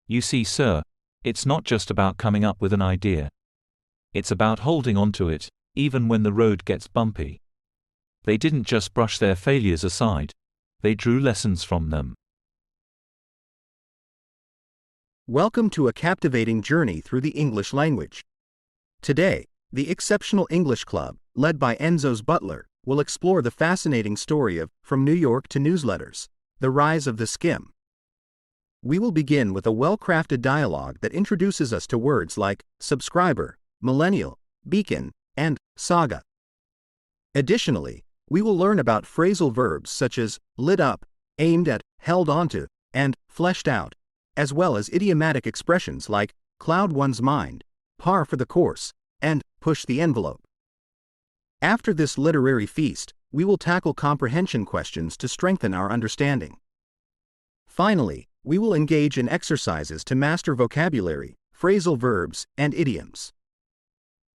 You see, sir, it's not just about coming up with an idea. It's about holding on to it, even when the road gets bumpy. They didn't just brush their failures aside. They drew lessons from them. Welcome to a captivating journey through the English language. Today, the Exceptional English Club, led by Enzo's Butler, will explore the fascinating story of From New York to Newsletters, the rise of theSkimm. We will begin with a well-crafted dialogue that introduces us to words like subscriber, millennial, beacon, and saga. Additionally, we will learn about phrasal verbs such as lit up, aimed at, held onto, and fleshed out, as well as idiomatic expressions like cloud one's mind, par for the course, and push the envelope. After this literary feast, we will tackle comprehension questions to strengthen our understanding. Finally, we will engage in exercises to master vocabulary, phrasal verbs, and idioms.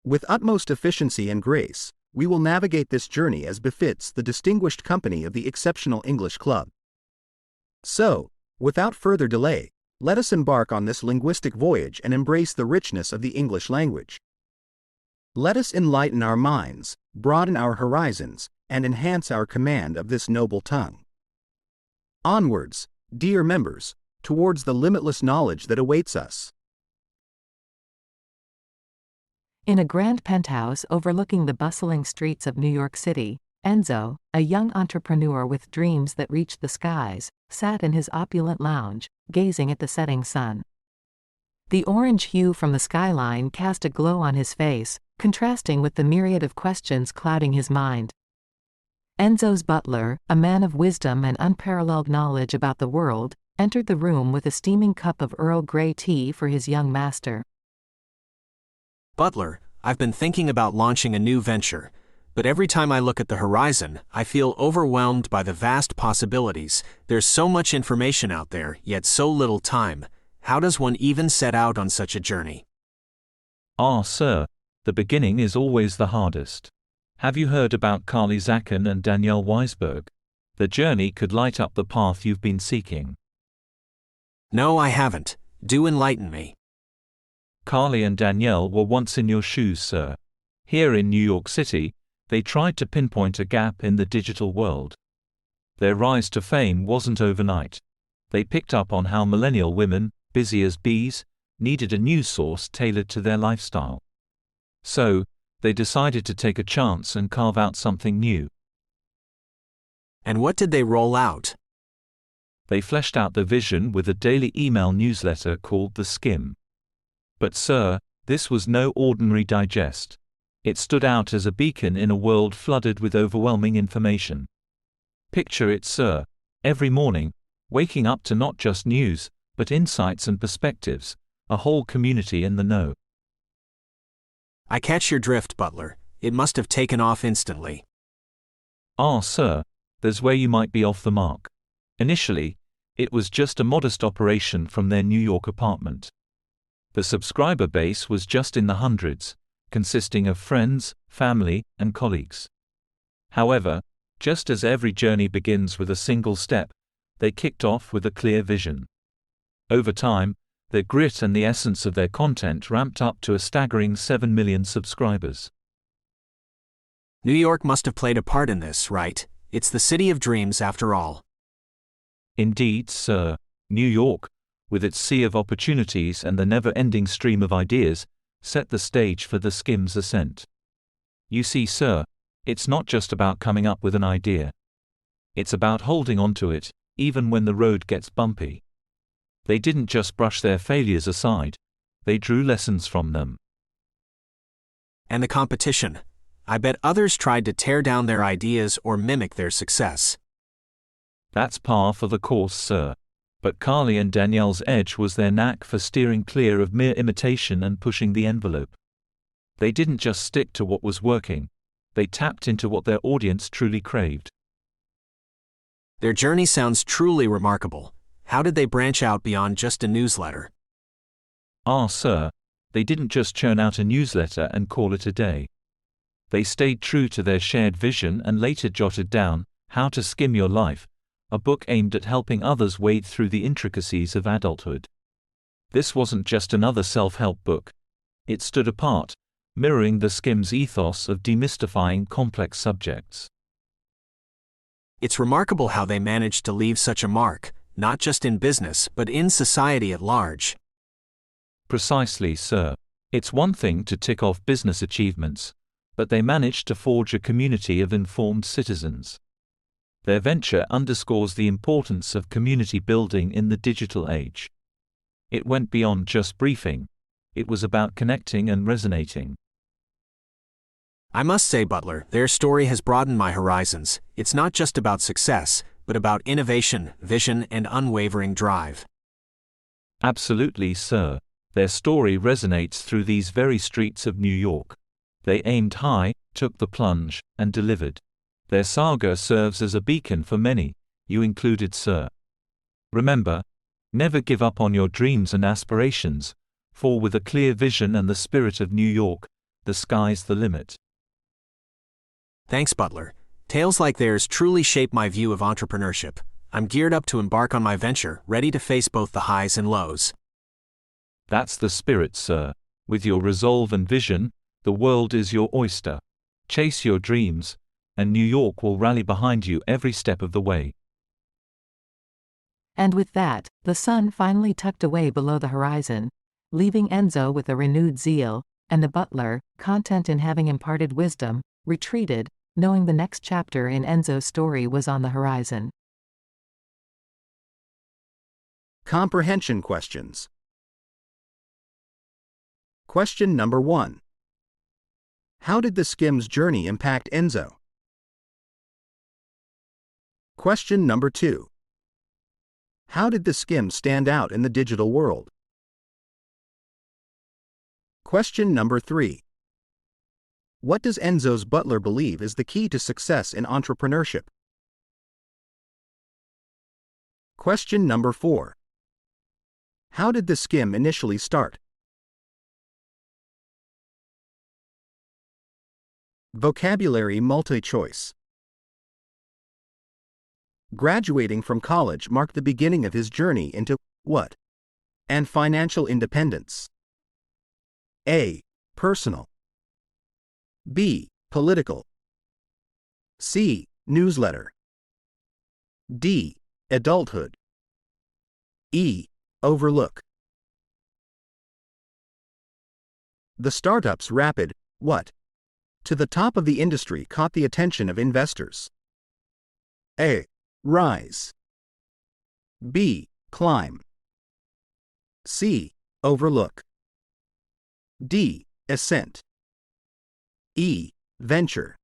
With utmost efficiency and grace, we will navigate this journey as befits the distinguished company of the Exceptional English Club. So, without further delay, let us embark on this linguistic voyage and embrace the richness of the English language. Let us enlighten our minds, broaden our horizons, and enhance our command of this noble tongue. Onwards, dear members, towards the limitless knowledge that awaits us. In a grand penthouse overlooking the bustling streets of New York City, Enzo, a young entrepreneur with dreams that reached the skies, sat in his opulent lounge, gazing at the setting sun. The orange hue from the skyline cast a glow on his face, contrasting with the myriad of questions clouding his mind. Enzo's butler, a man of wisdom and unparalleled knowledge about the world, entered the room with a steaming cup of Earl Grey tea for his young master. Butler, I've been thinking about launching a new venture, but every time I look at the horizon, I feel overwhelmed by the vast possibilities. There's so much information out there, yet so little time. How does one even set out on such a journey? Sir, the beginning is always the hardest. Have you heard about Carly Zachen and Danielle Weisberg? The journey could light up the path you've been seeking. No, I haven't. Do enlighten me. Carly and Danielle were once in your shoes, sir. Here in New York City, they tried to pinpoint a gap in the digital world. Their rise to fame wasn't overnight. They picked up on how millennial women, busy as bees, needed a news source tailored to their lifestyle. So, they decided to take a chance and carve out something new. And what did they roll out? They fleshed out their vision with a daily email newsletter called theSkimm. But sir, this was no ordinary digest. It stood out as a beacon in a world flooded with overwhelming information. Picture it, sir, every morning, waking up to not just news, but insights and perspectives, a whole community in the know. I catch your drift, Butler. It must have taken off instantly. Sir, there's where you might be off the mark. Initially, it was just a modest operation from their New York apartment. The subscriber base was just in the hundreds, consisting of friends, family, and colleagues. However, just as every journey begins with a single step, they kicked off with a clear vision. Over time, their grit and the essence of their content ramped up to a staggering 7 million subscribers. New York must have played a part in this, right? It's the city of dreams after all. Indeed, sir. New York, with its sea of opportunities and the never-ending stream of ideas, set the stage for theSkimm's ascent. You see, sir, it's not just about coming up with an idea. It's about holding on to it, even when the road gets bumpy. They didn't just brush their failures aside. They drew lessons from them. And the competition. I bet others tried to tear down their ideas or mimic their success. That's par for the course, sir. But Carly and Danielle's edge was their knack for steering clear of mere imitation and pushing the envelope. They didn't just stick to what was working. They tapped into what their audience truly craved. Their journey sounds truly remarkable. How did they branch out beyond just a newsletter? Sir, they didn't just churn out a newsletter and call it a day. They stayed true to their shared vision and later jotted down How to Skim Your Life, a book aimed at helping others wade through the intricacies of adulthood. This wasn't just another self-help book. It stood apart, mirroring theSkimm's ethos of demystifying complex subjects. It's remarkable how they managed to leave such a mark, not just in business but in society at large. Precisely, sir. It's one thing to tick off business achievements, but they managed to forge a community of informed citizens. Their venture underscores the importance of community building in the digital age. It went beyond just briefing. It was about connecting and resonating. I must say, Butler, their story has broadened my horizons. It's not just about success, but about innovation, vision, and unwavering drive. Absolutely, sir. Their story resonates through these very streets of New York. They aimed high, took the plunge, and delivered. Their saga serves as a beacon for many, you included, sir. Remember, never give up on your dreams and aspirations, for with a clear vision and the spirit of New York, the sky's the limit. Thanks, Butler. Tales like theirs truly shape my view of entrepreneurship. I'm geared up to embark on my venture, ready to face both the highs and lows. That's the spirit, sir. With your resolve and vision, the world is your oyster. Chase your dreams, and New York will rally behind you every step of the way. And with that, the sun finally tucked away below the horizon, leaving Enzo with a renewed zeal, and the butler, content in having imparted wisdom, retreated, knowing the next chapter in Enzo's story was on the horizon. Comprehension questions. Question number 1. How did theSkimm's journey impact Enzo? Question number 2. How did theSkimm stand out in the digital world? Question number 3. What does Enzo's butler believe is the key to success in entrepreneurship? Question number 4. How did theSkimm initially start? Vocabulary multi-choice. Graduating from college marked the beginning of his journey into what? And financial independence. A. Personal. B. Political. C. Newsletter. D. Adulthood. E. Overlook. The startup's rapid what? To the top of the industry caught the attention of investors. A. Rise. B. Climb. C. Overlook. D. Ascent. E. Venture.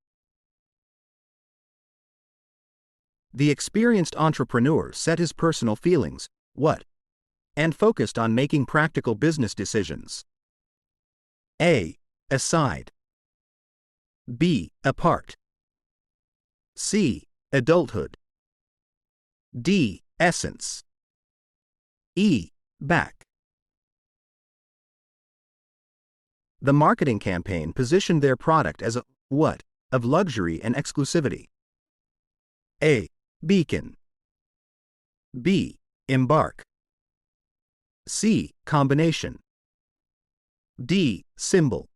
The experienced entrepreneur set his personal feelings, what? And focused on making practical business decisions. A. Aside. B. Apart. C. Adulthood. D. Essence. E. Back. The marketing campaign positioned their product as a what? Of luxury and exclusivity. A. Beacon. B. Embark. C. Combination. D. Symbol.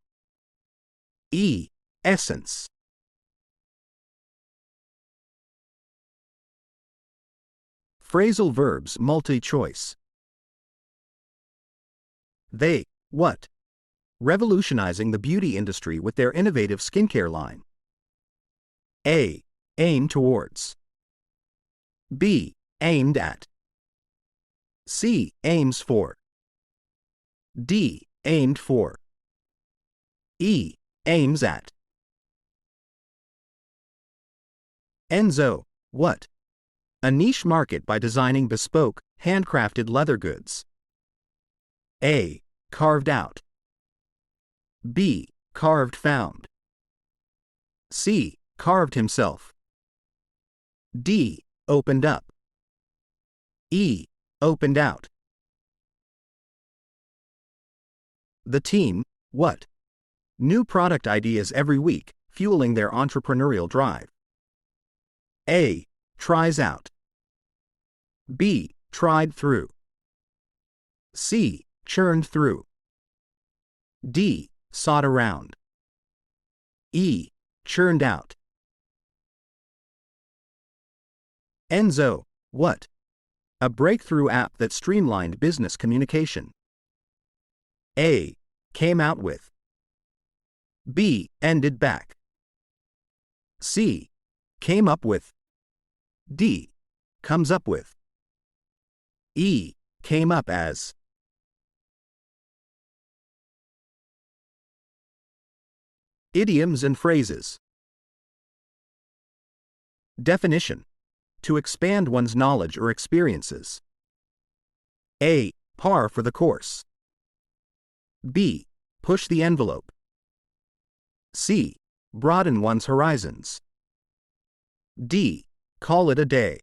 E. Essence. Phrasal verbs multi-choice. They, what? Revolutionizing the beauty industry with their innovative skincare line. A. Aim towards. B. Aimed at. C. Aims for. D. Aimed for. E. Aims at. Enzo, what? A niche market by designing bespoke, handcrafted leather goods. A. Carved out. B. Carved found. C. Carved himself. D. Opened up. E. Opened out. The team, what? New product ideas every week, fueling their entrepreneurial drive. A. Tries out. B. Tried through. C. churned through. D. Sought around. E. Churned out. Enzo, what? A breakthrough app that streamlined business communication. A. Came out with. B. Ended back. C. Came up with. D. Comes up with. E. Came up as. Idioms and phrases. Definition: to expand one's knowledge or experiences. A. Par for the course. B. Push the envelope. C. Broaden one's horizons. D. Call it a day.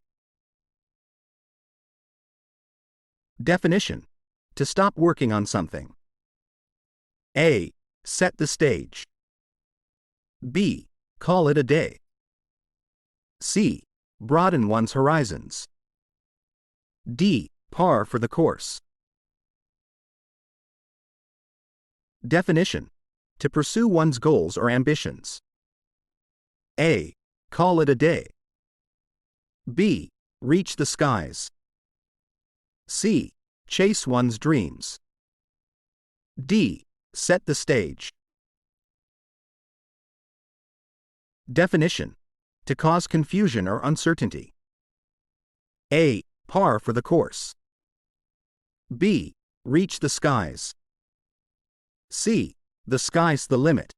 Definition: to stop working on something. A. Set the stage. B. Call it a day. C. Broaden one's horizons. D. Par for the course. Definition: to pursue one's goals or ambitions. A. Call it a day. B. Reach the skies. C. Chase one's dreams. D. Set the stage. Definition: to cause confusion or uncertainty. A. Par for the course. B. Reach the skies. C. The sky's the limit.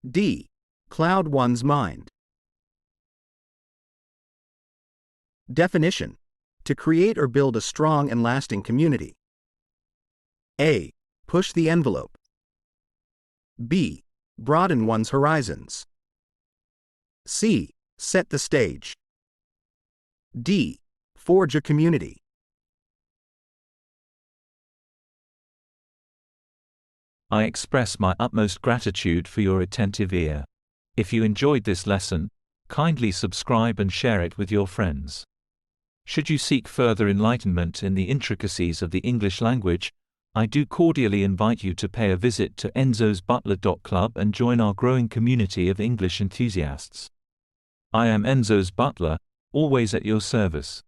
D. Cloud one's mind. Definition: to create or build a strong and lasting community. A. Push the envelope. B. Broaden one's horizons. C. Set the stage. D. Forge a community. I express my utmost gratitude for your attentive ear. If you enjoyed this lesson, kindly subscribe and share it with your friends. Should you seek further enlightenment in the intricacies of the English language, I do cordially invite you to pay a visit to enzosbutler.club and join our growing community of English enthusiasts. I am Enzo's Butler, always at your service.